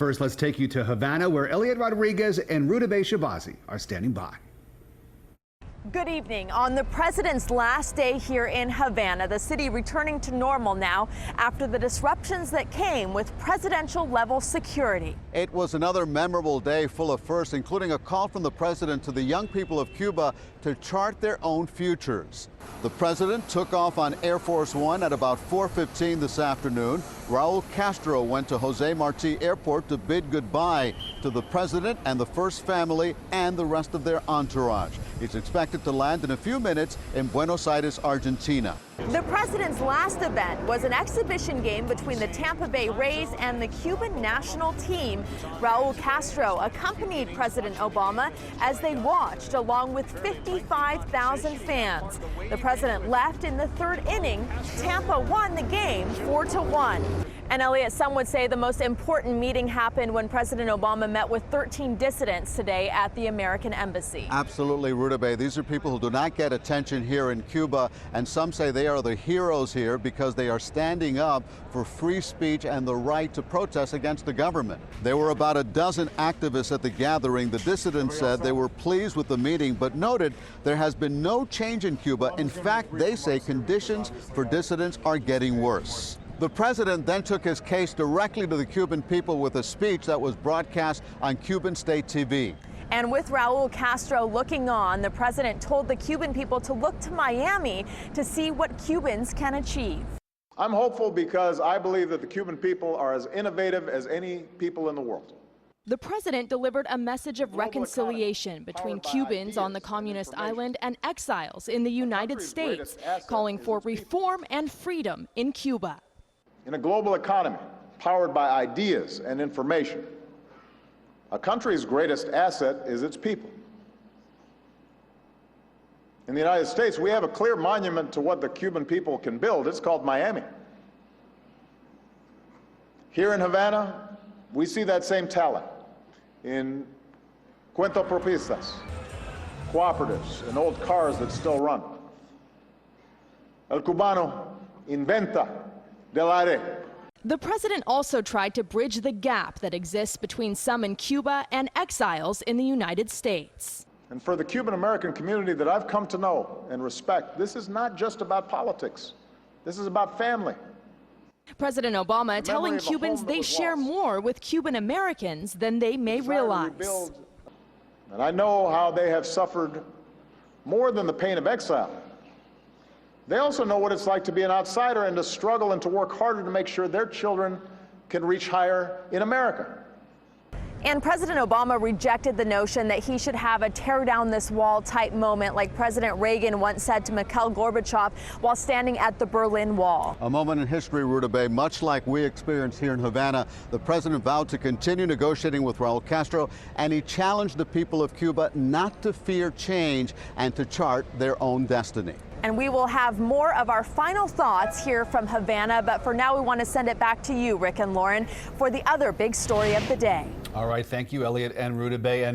first, let's take you to Havana, where Elliot Rodriguez and Rudabeh Shabazi are standing by. Good evening. On the president's last day here in Havana, the city returning to normal now after the disruptions that came with presidential level security. It was another memorable day full of firsts, including a call from the president to the young people of Cuba to chart their own futures. The president took off on Air Force One at about 4:15 this afternoon. Raul Castro went to Jose Marti Airport to bid goodbye to the president and the first family and the rest of their entourage. He's expected to land in a few minutes in Buenos Aires, Argentina. The president's last event was an exhibition game between the Tampa Bay Rays and the Cuban national team. Raul Castro accompanied President Obama as they watched along with 55,000 fans. The president left in the third inning. Tampa won the game 4-1. And Elliot, some would say the most important meeting happened when President Obama met with 13 dissidents today at the American Embassy. Absolutely, Rudabeh. These are people who do not get attention here in Cuba, and some say they are the heroes here because they are standing up for free speech and the right to protest against the government. There were about a dozen activists at the gathering. The dissidents said they were pleased with the meeting, but noted there has been no change in Cuba. In fact, they say conditions for dissidents are getting worse. The president then took his case directly to the Cuban people with a speech that was broadcast on Cuban state TV. And with Raul Castro looking on, the president told the Cuban people to look to Miami to see what Cubans can achieve. I'm hopeful because I believe that the Cuban people are as innovative as any people in the world. The president delivered a message of reconciliation between Cubans on the communist island and exiles in the United States, calling for reform and freedom in Cuba. In a global economy powered by ideas and information, a country's greatest asset is its people. In the United States, we have a clear monument to what the Cuban people can build. It's called Miami. Here in Havana, we see that same talent in cuentapropistas, cooperatives, and old cars that still run. El cubano inventa del aire. The president also tried to bridge the gap that exists between some in Cuba and exiles in the United States. And for the Cuban-American community that I've come to know and respect, this is not just about politics. This is about family. President Obama telling Cubans they share more with Cuban Americans than they may realize. And I know how they have suffered more than the pain of exile. They also know what it's like to be an outsider and to struggle and to work harder to make sure their children can reach higher in America. And President Obama rejected the notion that he should have a tear down this wall type moment like President Reagan once said to Mikhail Gorbachev while standing at the Berlin Wall. A moment in history, Rudabeh, much like we experienced here in Havana. The president vowed to continue negotiating with Raul Castro, and he challenged the people of Cuba not to fear change and to chart their own destiny. And we will have more of our final thoughts here from Havana, but for now we want to send it back to you, Rick and Lauren, for the other big story of the day. All right, thank you, Elliot and Rudabeh.